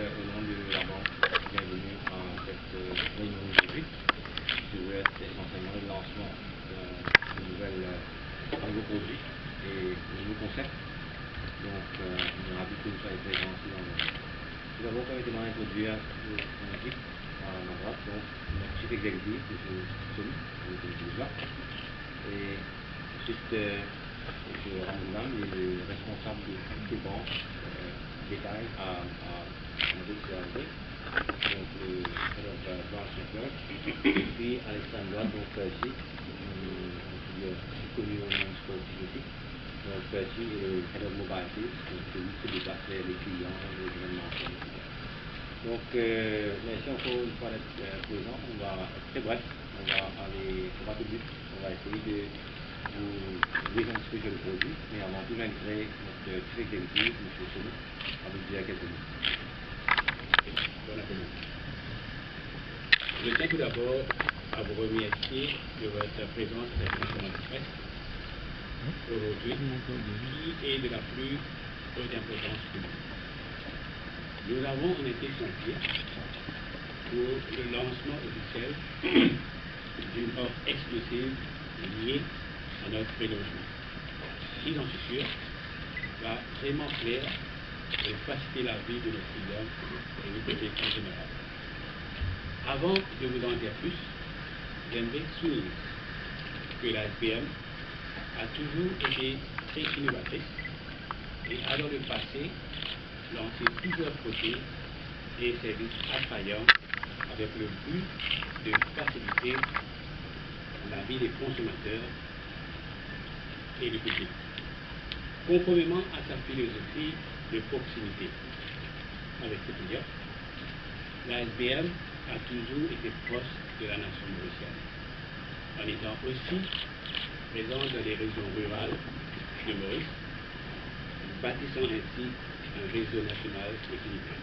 au nom de la banque, bienvenue à cette réunion aujourd'hui qui veut être essentiellement le lancement d'un nouveau produit et de nouveaux concepts. Donc, on est ravis que vous soyez présents ici dans le monde. Tout d'abord, permettez-moi d'introduire mon équipe à ma droite, donc notre chief executive, M. Sony, vous le connaissez déjà, et ensuite M. Rambouzan, il est le responsable de toutes les branches détail à DCAD, donc le head of branch network, et puis à l'extrême droite, donc ici, qui est connu au nom sportif aussi. Donc ici, le head of mobile fields, donc lui se déplace vers les clients, les événementiels. Donc, merci encore une fois d'être présent. On va être très bref, on va aller droit au but, on va essayer de vous dire un petit peu sur le produit, mais avant tout, j'inviterai notre chief executive, M. Sony, à vous dire quelques mots. Bon après-midi. Je tiens tout d'abord à vous remercier de votre présence à cette conférence de presse aujourd'hui, qui est de la plus haute importance pour nous. Nous avons en été confiés pour le lancement officiel d'une offre exclusive liée à notre prélogement, qui, j'en suis sûr, va vraiment plaire et faciliter la vie de nos clients et du public en général. Avant de vous en dire plus, j'aimerais souligner que la SBM a toujours été très innovatrice et a dans le passé lancé plusieurs produits et services attrayants avec le but de faciliter la vie des consommateurs et du public. Conformément à sa philosophie de proximité avec ses clients, la SBM a toujours été proche de la nation mauricienne, en étant aussi présente dans les régions rurales de Maurice, bâtissant ainsi un réseau national équilibré.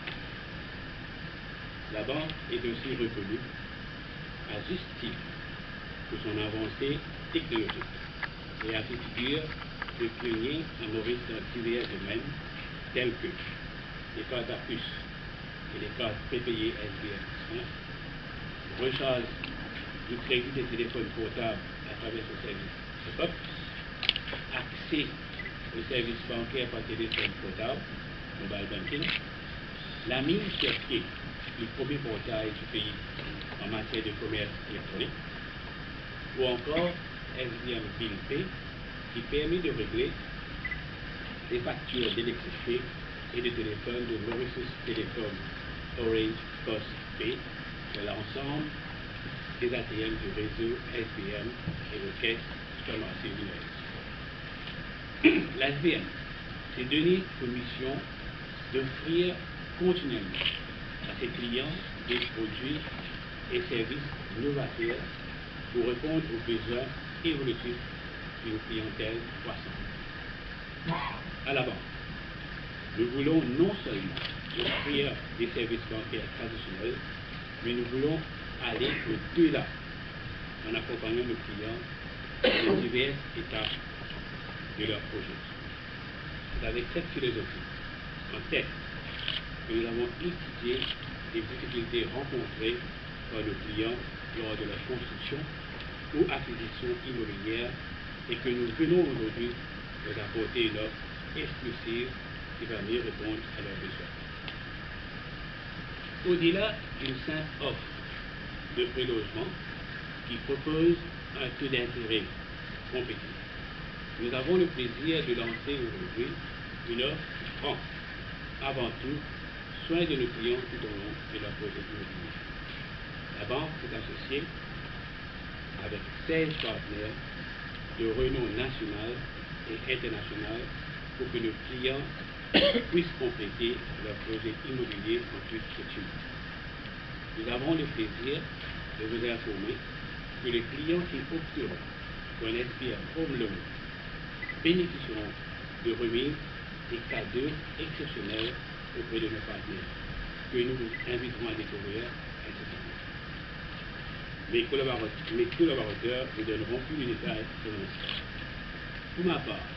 La banque est aussi reconnue, à juste titre, pour son avancée technologique et à fait figure de pionnier à Maurice dans divers domaines tels que les cartes à puce et les cartes prépayées SBM Smart, recharge du crédit des téléphones portables à travers ce service SEPOP, accès aux services bancaires par téléphone portable, mobile banking, la mise sur pied du premier portail du pays en matière de commerce électronique, ou encore SBM Bill Pay, qui permet de régler les factures d'électricité et de téléphone de Mauritius Telecom Orange Post Pay sur l'ensemble des ATM du réseau SBM et de caisses supermarchés numériques. La SBM s'est donné pour mission d'offrir continuellement à ses clients des produits et services novateurs pour répondre aux besoins évolutifs d'une clientèle croissante. À la banque, nous voulons non seulement offrir des services bancaires traditionnels, mais nous voulons aller au-delà en accompagnant nos clients dans les diverses étapes de leur projet. C'est avec cette philosophie en tête que nous avons étudié les difficultés rencontrées par nos clients lors de leur construction ou acquisition immobilière et que nous venons aujourd'hui de leur apporter une offre exclusive qui va mieux répondre à leurs besoins. Au-delà d'une simple offre de prélogement qui propose un taux d'intérêt compétitif, nous avons le plaisir de lancer aujourd'hui une offre qui prend avant tout soin de nos clients tout au long de leur projet immobilier. La banque s'est associée avec 16 partenaires de renom national et international pour que nos clients puissent compléter leur projet immobilier en toute sécurité. Nous avons le plaisir de vous informer que les clients qui opteront pour un SBM Home Loan bénéficieront de remises et cadeaux exceptionnels auprès de nos partenaires, que nous vous inviterons à découvrir incessamment. Mes collaborateurs vous donneront plus de détails sur l'instant. Pour ma part,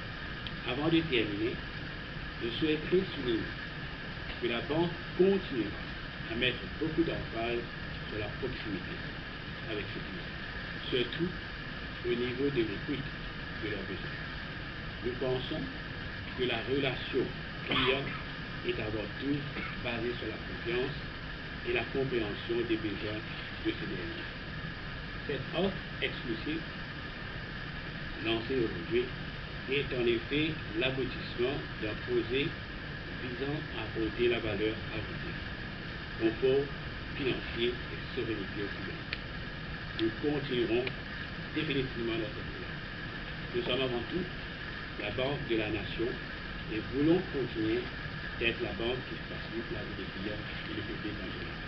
avant de terminer, je souhaiterais souligner que la banque continuera à mettre beaucoup d'emphase sur la proximité avec ses clients, surtout au niveau de l'écoute de leurs besoins. Nous pensons que la relation client est avant tout basée sur la confiance et la compréhension des besoins de ces derniers. Cette offre exclusive lancée aujourd'hui est en effet l'aboutissement d'un projet visant à apporter la valeur ajoutée, confort financier et souveraineté aux clients. Nous continuerons définitivement notre programme. Nous sommes avant tout la banque de la nation et voulons continuer d'être la banque qui facilite la vie des clients et du public en général.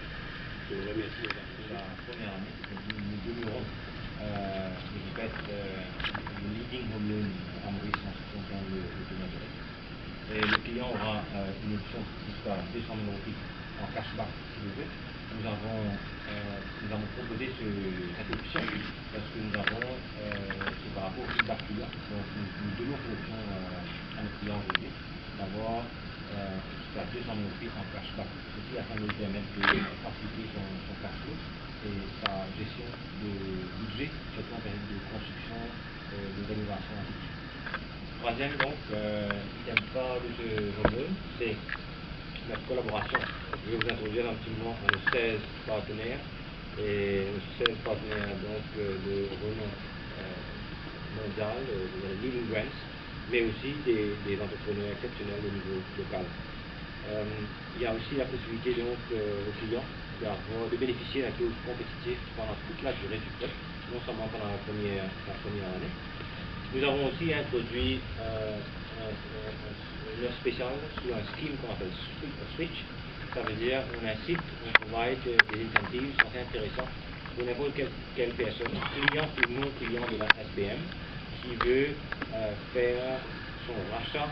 Je vous remercie de La première année, nous demeurons, je répète, le leading home loan à Maurice en ce qui concerne le taux d'intérêt. Et le client aura une option jusqu'à 200 000 € en cashback si vous voulez. Nous avons proposé cette option parce que nous avons, c'est par rapport au feedback client, donc nous donnons cette option à nos clients aujourd'hui d'avoir jusqu'à 200 000 € en cashback. Ceci afin de lui permettre de faciliter son cash flow et sa gestion de budget, surtout en période de construction, de rénovation ainsi de suite. Troisième donc, item phare de ce home loan, c'est notre collaboration. Je vais vous introduire un petit moment à nos 16 partenaires et nos 16 partenaires donc de renom mondial, les leading brands, mais aussi des entrepreneurs exceptionnels au niveau local. Il y a aussi la possibilité donc aux clients de bénéficier d'un taux compétitif pendant toute la durée du prêt, non seulement pendant la première année. Nous avons aussi introduit une offre spéciale sous un scheme qu'on appelle Switch. Ça veut dire on incite, on provide des incentives assez intéressants pour n'importe quelle personne, client ou non client de la SBM, qui veut faire son rachat,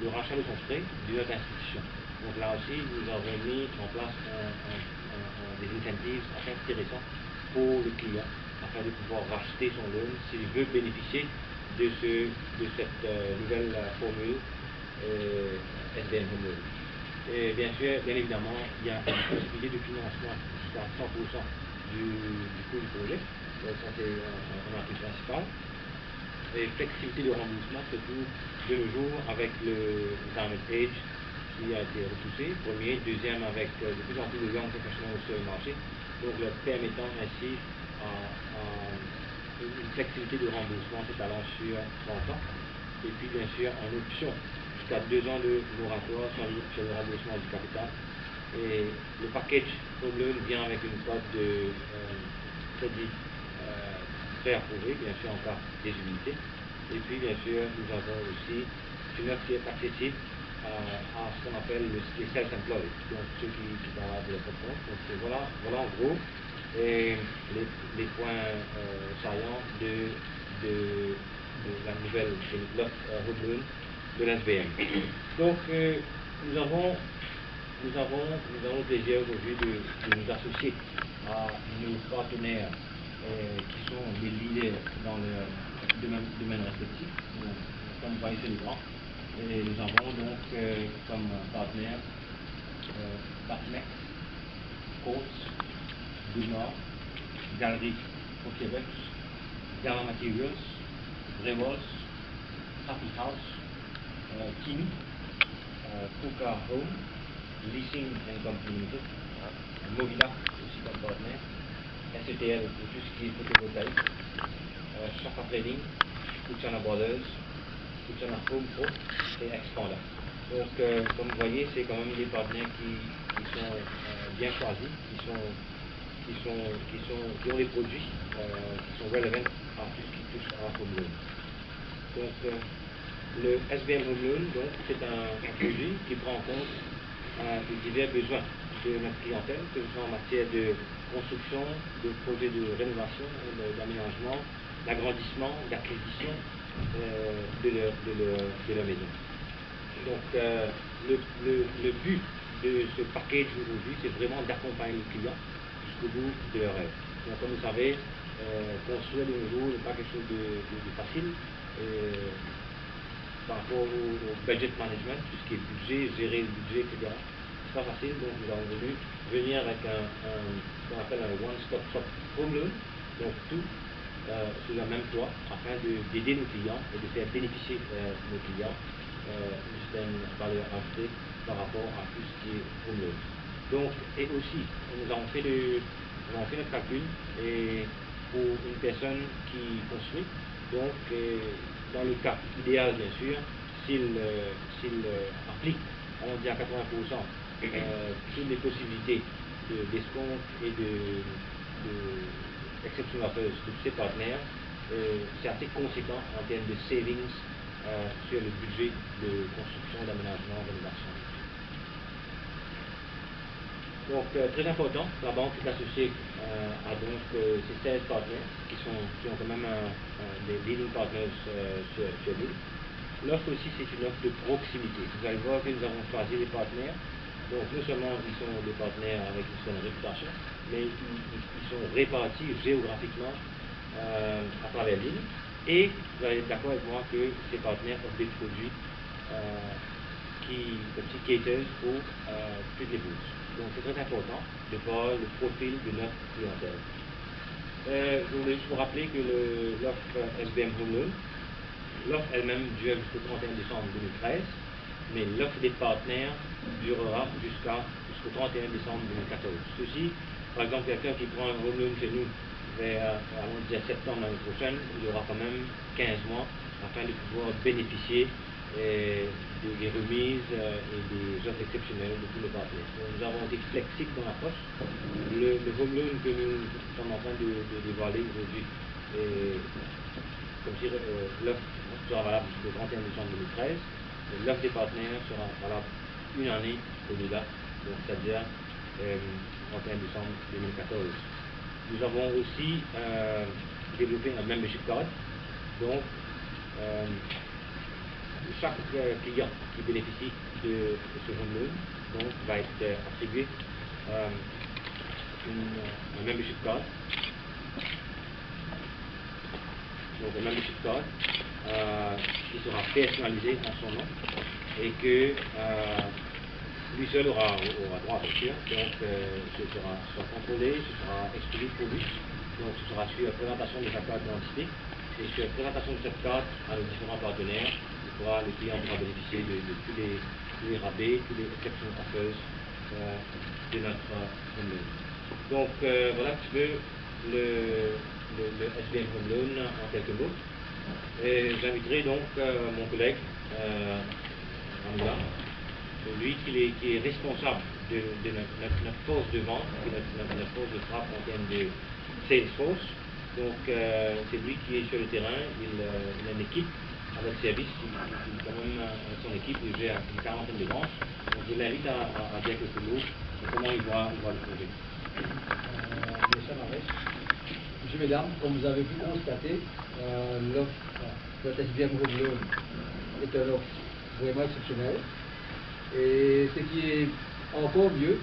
le rachat de son prêt d'une autre institution. Donc là aussi, nous avons mis en place des incentives assez intéressants pour le client afin de pouvoir racheter son loan s'il veut bénéficier de cette nouvelle formule SBM Home Loan. Et bien évidemment, il y a une possibilité de financement jusqu'à 100% du coût du projet. Donc ça c'est un appui principal. Et flexibilité de remboursement, surtout de nos jours avec le retirement age qui a été repoussé. Premier, deuxième avec de plus en plus de young professionnels sur le marché. Donc leur permettant ainsi une flexibilité de remboursement s'étalant sur 30 ans. Et puis bien sûr en option jusqu'à 2 ans de moratoire sur le remboursement du capital. Et le package home loan vient avec une cote de crédit pré-approuvé, bien sûr en cas d'éligibilité. Et puis bien sûr nous avons aussi une offre qui est accessible à ce qu'on appelle les self-employed, donc ceux qui travaillent de leur propre compte. Donc voilà en gros les points saillants de la nouvelle home loan de l'SBM. Donc nous avons le plaisir aujourd'hui de nous associer à nos partenaires qui sont des leaders dans leur domaine respectif. Donc, comme vous voyez, c'est le grand. Et nous avons donc comme partenaire Batmex, Coates, Dumar, Galerie au Québec, Gala Materials, Revolts, Happy House, Kimi, Kuka Home, Leasing and Company Limited, Movida aussi comme partenaire, SCTL pour tout ce qui est photovoltaïque, Shaka Trading, Kuchana Brothers, Kuchana Home Pro et Expander. Donc comme vous voyez, c'est quand même des partenaires qui sont bien choisis, qui ont des produits qui sont relevant à tout ce qui touche à la home loan. Donc le SBM Home Loan, donc, c'est un produit qui prend en compte les divers besoins de notre clientèle, que ce soit en matière de construction, de projets de rénovation, d'aménagement, d'agrandissement, d'acquisition de leur maison. Donc le but de ce package aujourd'hui, c'est vraiment d'accompagner le client jusqu'au bout de leur rêve. Donc comme vous savez, construire de nos jours n'est pas quelque chose de facile. Par rapport au budget management, tout ce qui est budget, gérer le budget, etc. pas facile, donc nous avons voulu venir avec ce qu'on appelle un one-stop shop home loan, donc tout sous la même toit, afin d'aider nos clients et de faire bénéficier nos clients une certaine valeur ajoutée par rapport à tout ce qui est home loan. Donc, et aussi, nous avons fait notre calcul, et pour une personne qui construit, donc dans le cas idéal bien sûr, s'il applique, on dit à 80%, toutes les possibilités d'escompte et d'exception de tous ses partenaires, c'est assez conséquent en termes de savings sur le budget de construction, d'aménagement, rénovation. Donc, très important, la banque est associée à donc ces 16 partenaires qui ont quand même des leading partners sur l'île. L'offre aussi, c'est une offre de proximité. Vous allez voir que nous avons choisi des partenaires. Donc, non seulement ils sont des partenaires avec une certaine réputation, mais ils sont répartis géographiquement à travers l'île. Et vous allez être d'accord avec moi que ces partenaires offrent des produits qui caters pour toutes les bourses. Donc c'est très important de voir le profil de notre clientèle. Je voulais juste vous rappeler que l'offre SBM Home Loan, l'offre elle-même dure jusqu'au 31 décembre 2013, mais l'offre des partenaires durera jusqu'au 31 décembre 2014. Ceci, par exemple, quelqu'un qui prend un home loan chez nous vers septembre l'année prochaine, il aura quand même 15 mois afin de pouvoir bénéficier des remises et des offres exceptionnelles de tous les partenaires. Donc, nous avons été flexibles dans l'approche. Le home loan que nous sommes en train de dévoiler aujourd'hui, comme si l'offre sera valable jusqu'au 31 décembre 2013, l'offre des partenaires sera valable une année au-delà, donc c'est-à-dire 31 décembre 2014. Nous avons aussi développé un membership card, donc chaque client qui bénéficie de ce home loan donc, va être attribué un membership card. Donc un membership card qui sera personnalisé en son nom et que lui seul aura droit bien sûr. Donc ce sera contrôlé, ce sera exclusif pour lui. Donc ce sera sur la présentation de sa carte d'identité et sur la présentation de cette carte à nos différents partenaires. Le client pourra bénéficier de tous les rabais, tous les exception offers de notre home loan. Donc voilà un petit peu le SBM Home Loan en quelques mots. Et j'inviterai donc mon collègue Amoula, lui qui est responsable de notre force de vente, notre force de frappe en termes de Salesforce. Donc c'est lui qui est sur le terrain, il a une équipe à votre service, il quand même son équipe, il gère une quarantaine de branches. Donc je l'invite à dire quelques mots de comment il voit le projet. Monsieur, mesdames, comme vous avez pu constater, l'offre de SBM Home Loan est une offre vraiment exceptionnelle. Et ce qui est encore mieux,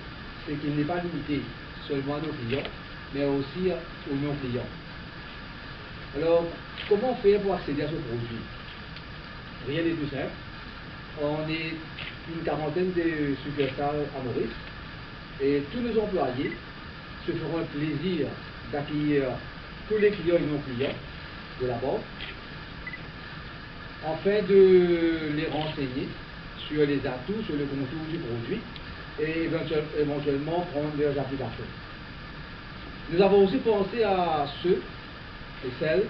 c'est qu'il n'est pas limité seulement à nos clients, mais aussi aux non-clients. Alors, comment faire pour accéder à ce produit? Rien n'est tout simple. On est une quarantaine de succursales à Maurice et tous nos employés se feront un plaisir d'accueillir tous les clients et non-clients de la banque afin de les renseigner sur les atouts, sur le contour du produit et éventuellement prendre leurs applications. Nous avons aussi pensé à ceux et celles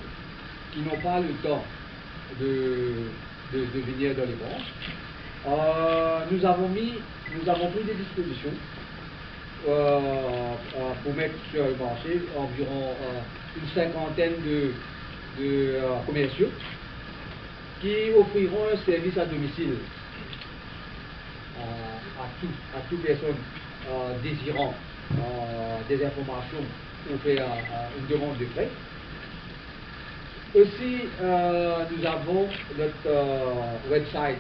qui n'ont pas le temps de venir dans les branches. Nous avons pris des dispositions pour mettre sur le marché environ une cinquantaine de commerciaux qui offriront un service à domicile à toute personne désirant des informations ou faire une demande de prêt. Aussi, nous avons notre website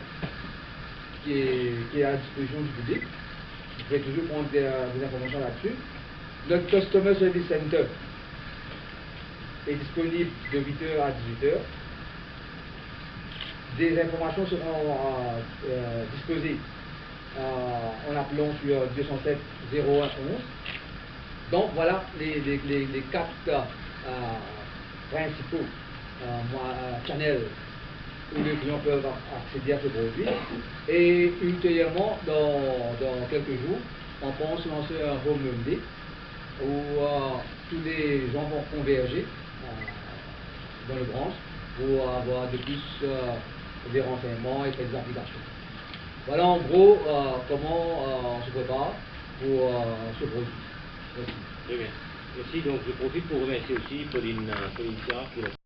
qui est à la disposition du public. Vous pouvez toujours prendre des informations là-dessus. Notre Customer Service Center est disponible de 8h à 18h. Des informations seront disposées en appelant sur 207 01 11. Donc voilà les 4 principaux channels où les clients peuvent accéder à ce produit. Et ultérieurement, dans quelques jours, on pense lancer un home day où tous les gens vont converger dans le branche pour avoir de plus des renseignements et des applications. Voilà en gros comment on se prépare pour ce produit. Merci. Très bien. Merci. Donc je profite pour remercier aussi Pauline Serra qui est